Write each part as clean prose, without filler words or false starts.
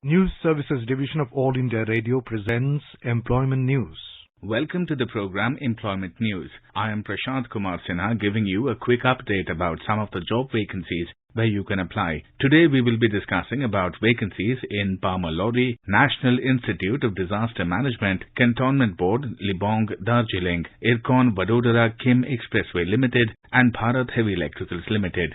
News Services Division of All India Radio presents Employment News. Welcome to the program Employment News. I am Prashant Kumar Sinha giving you a quick update about some of the job vacancies where you can apply. Today we will be discussing about vacancies in Barmer Lorry, National Institute of Disaster Management, Cantonment Board, Libong, Darjeeling, Ircon Vadodara Kim Expressway Limited and Bharat Heavy Electricals Limited.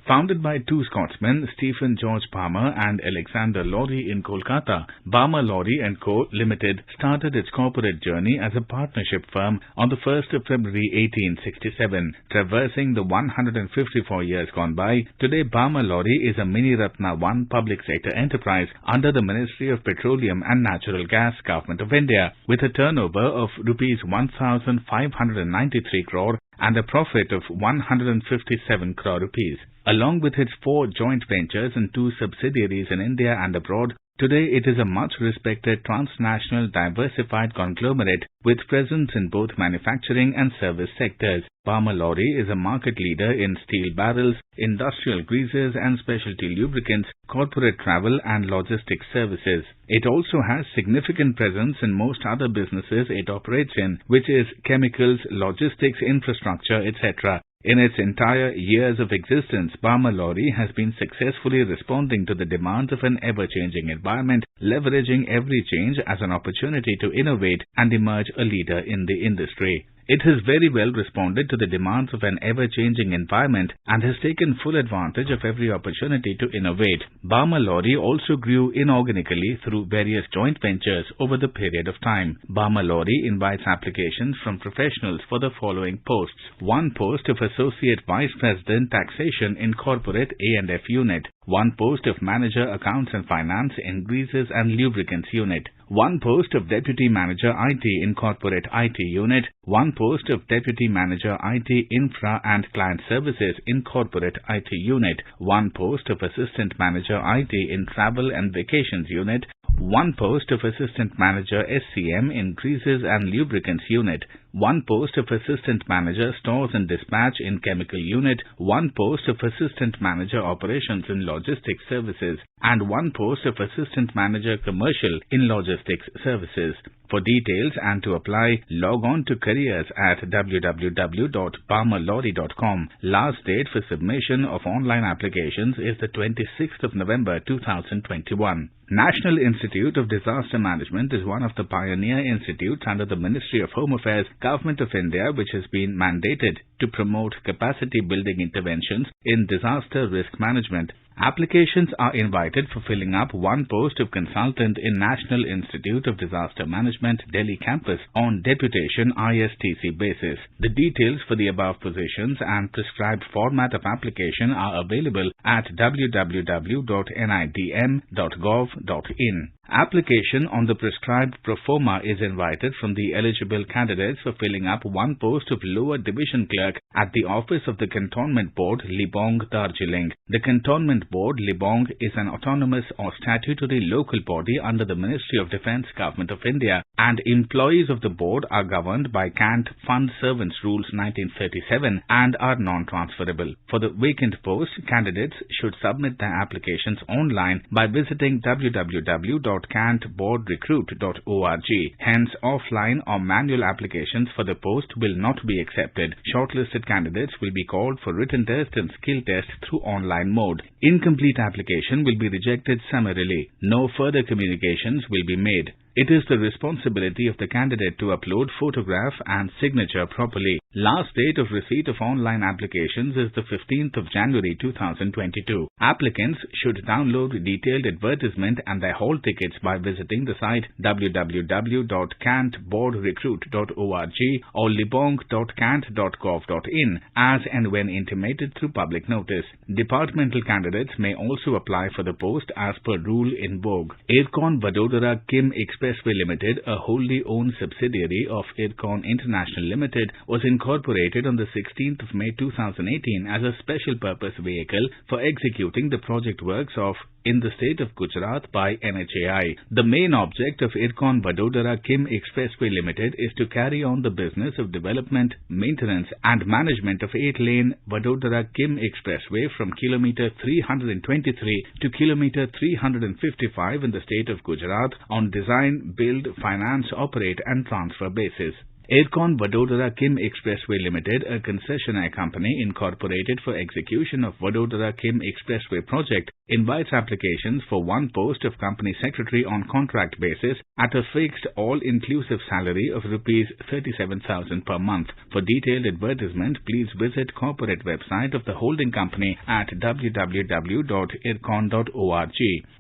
Founded by two Scotsmen, Stephen George Barmer and Alexander Lorry in Kolkata, Barmer Lorry & Co. Limited started its corporate journey as a partnership firm on the 1st of February 1867. Traversing the 154 years gone by, today Barmer Lorry is a Mini Ratna 1 public sector enterprise under the Ministry of Petroleum and Natural Gas, Government of India, with a turnover of Rs 1,593 crore and a profit of 157 crore rupees. Along with its 4 joint ventures and 2 subsidiaries in India and abroad, today it is a much-respected transnational diversified conglomerate with presence in both manufacturing and service sectors. Barmer Lorry is a market leader in steel barrels, industrial greases and specialty lubricants, corporate travel and logistics services. It also has significant presence in most other businesses it operates in, which is chemicals, logistics, infrastructure, etc. In its entire years of existence, Barmer Lorry has been successfully responding to the demands of an ever-changing environment, leveraging every change as an opportunity to innovate and emerge a leader in the industry. It has very well responded to the demands of an ever-changing environment and has taken full advantage of every opportunity to innovate. Barmer Lorry also grew inorganically through various joint ventures over the period of time. Barmer Lorry invites applications from professionals for the following posts. 1 post of Associate Vice President Taxation in Corporate A&F Unit. 1 post of Manager Accounts and Finance in Greases and Lubricants Unit. 1 post of Deputy Manager IT in Corporate IT Unit. 1 post of Deputy Manager IT Infra and Client Services in Corporate IT Unit. 1 post of Assistant Manager IT in Travel and Vacations Unit. 1 post of Assistant Manager SCM in Greases and Lubricants Unit. 1 post of Assistant Manager Stores and Dispatch in Chemical Unit. 1 post of Assistant Manager Operations in Logistics Services. And 1 post of Assistant Manager Commercial in Logistics Services. For details and to apply, log on to careers at www.barmerlorry.com. Last date for submission of online applications is the 26th of November 2021. National Institute of Disaster Management is one of the pioneer institutes under the Ministry of Home Affairs, Government of India, which has been mandated to promote capacity building interventions in disaster risk management. Applications are invited for filling up 1 post of consultant in National Institute of Disaster Management, Delhi campus on deputation ISTC basis. The details for the above positions and prescribed format of application are available at www.nidm.gov.in. Application on the prescribed proforma is invited from the eligible candidates for filling up 1 post of lower division clerk at the office of the Cantonment Board, Libong, Darjeeling. The Cantonment Board, Libong, is an autonomous or statutory local body under the Ministry of Defence, Government of India, and employees of the board are governed by Cant Fund Servants Rules 1937 and are non-transferable. For the vacant post, candidates should submit their applications online by visiting www.cantboardrecruit.org. Hence, offline or manual applications for the post will not be accepted. Shortlisted candidates will be called for written test and skill test through online mode. Incomplete application will be rejected summarily. No further communications will be made. It is the responsibility of the candidate to upload photograph and signature properly. Last date of receipt of online applications is the 15th of January 2022. Applicants should download detailed advertisement and their hall tickets by visiting the site www.cantboardrecruit.org or libong.cant.gov.in as and when intimated through public notice. Departmental candidates may also apply for the post as per rule in vogue. Ircon Vadodara Kim Expressway Limited, a wholly owned subsidiary of Ircon International Limited, was incorporated on the 16th of May 2018 as a special purpose vehicle for executing the project works of in the state of Gujarat by NHAI. The main object of IRCON Vadodara Kim Expressway Limited is to carry on the business of development, maintenance and management of 8-lane Vadodara Kim Expressway from kilometer 323 to kilometer 355 in the state of Gujarat on design, build, finance, operate and transfer basis. IRCON Vadodara Kim Expressway Limited, a concessionaire company incorporated for execution of Vadodara Kim Expressway project, invites applications for one post of company secretary on contract basis at a fixed all-inclusive salary of rupees 37,000 per month. For detailed advertisement, please visit corporate website of the holding company at www.ircon.org.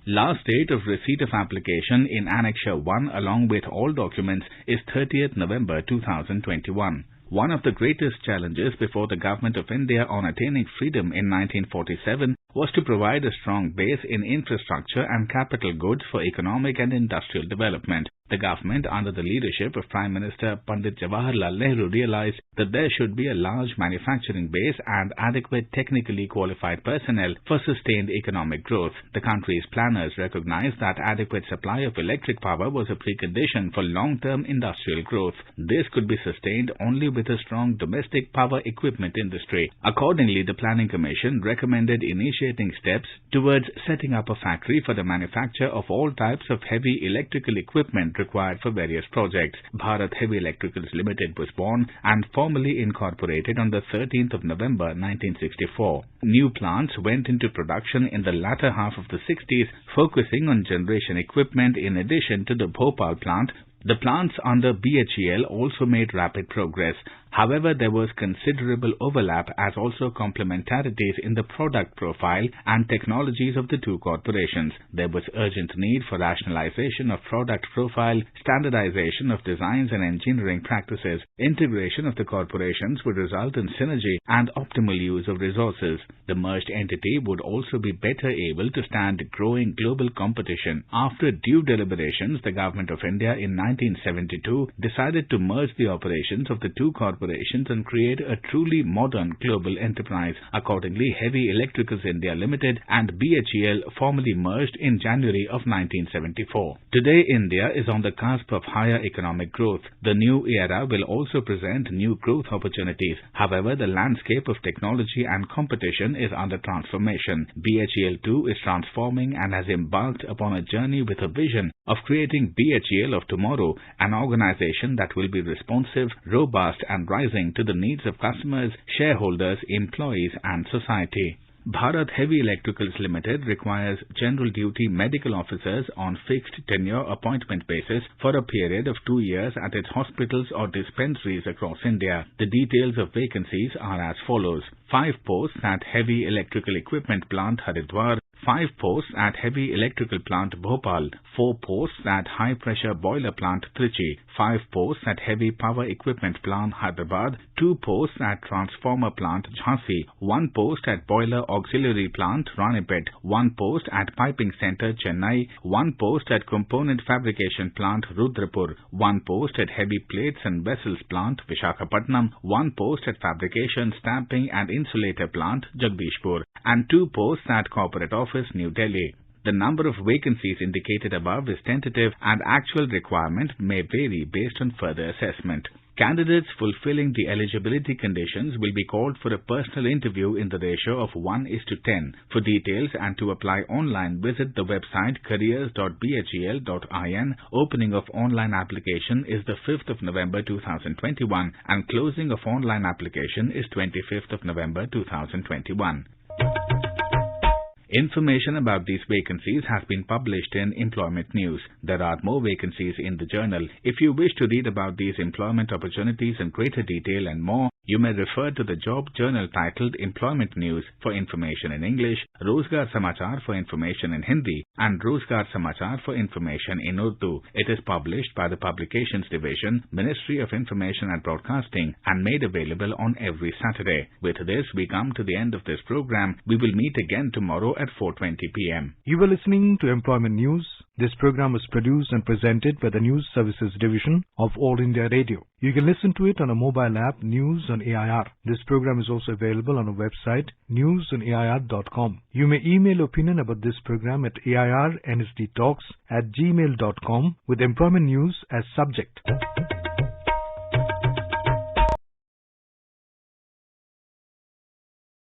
Last date of receipt of application in Annexure 1 along with all documents is 30th November 2021. One of the greatest challenges before the Government of India on attaining freedom in 1947 was to provide a strong base in infrastructure and capital goods for economic and industrial development. The government, under the leadership of Prime Minister Pandit Jawaharlal Nehru, realized that there should be a large manufacturing base and adequate technically qualified personnel for sustained economic growth. The country's planners recognized that adequate supply of electric power was a precondition for long-term industrial growth. This could be sustained only with a strong domestic power equipment industry. Accordingly, the Planning Commission recommended initiating steps towards setting up a factory for the manufacture of all types of heavy electrical equipment required for various projects. Bharat Heavy Electricals Limited was born and formally incorporated on the 13th of November 1964. New plants went into production in the latter half of the 60s, focusing on generation equipment in addition to the Bhopal plant. The plants under BHEL also made rapid progress. However, there was considerable overlap as also complementarities in the product profile and technologies of the two corporations. There was urgent need for rationalization of product profile, standardization of designs and engineering practices. Integration of the corporations would result in synergy and optimal use of resources. The merged entity would also be better able to stand growing global competition. After due deliberations, the Government of India in 1972 decided to merge the operations of the two corporations and create a truly modern global enterprise. Accordingly, Heavy Electricals India Limited and BHEL formally merged in January of 1974. Today, India is on the cusp of higher economic growth. The new era will also present new growth opportunities. However, the landscape of technology and competition is under transformation. BHEL too is transforming and has embarked upon a journey with a vision of creating BHEL of tomorrow, an organization that will be responsive, robust and rising to the needs of customers, shareholders, employees and society. Bharat Heavy Electricals Limited requires general duty medical officers on fixed tenure appointment basis for a period of 2 years at its hospitals or dispensaries across India. The details of vacancies are as follows: 5 posts at Heavy Electrical Equipment Plant Haridwar, 5 posts at Heavy Electrical Plant Bhopal, 4 posts at High Pressure Boiler Plant Trichy, 5 posts at Heavy Power Equipment Plant Hyderabad, 2 posts at Transformer Plant Jhansi, 1 post at Boiler Auxiliary Plant Ranipet, 1 post at Piping Center Chennai, 1 post at Component Fabrication Plant Rudrapur, 1 post at Heavy Plates and Vessels Plant Vishakhapatnam, 1 post at Fabrication, Stamping and Insulator Plant Jagdishpur, and 2 posts at Corporate Office New Delhi. The number of vacancies indicated above is tentative and actual requirement may vary based on further assessment. Candidates fulfilling the eligibility conditions will be called for a personal interview in the ratio of 1:10. For details and to apply online, visit the website careers.bhel.in. Opening of online application is the 5th of November 2021 and closing of online application is 25th of November 2021. Information about these vacancies has been published in Employment News. There are more vacancies in the journal. If you wish to read about these employment opportunities in greater detail and more, you may refer to the job journal titled Employment News for information in English, Rozgar Samachar for information in Hindi, and Rozgar Samachar for information in Urdu. It is published by the Publications Division, Ministry of Information and Broadcasting, and made available on every Saturday. With this, we come to the end of this program. We will meet again tomorrow at 4:20 p.m. You were listening to Employment News, This program was produced and presented by the News Services Division of All India Radio. You can listen to it on a mobile app, News on AIR. This program is also available on our website, newsonair.com. You may email opinion about this program at airnsdtalks@gmail.com with employment news as subject.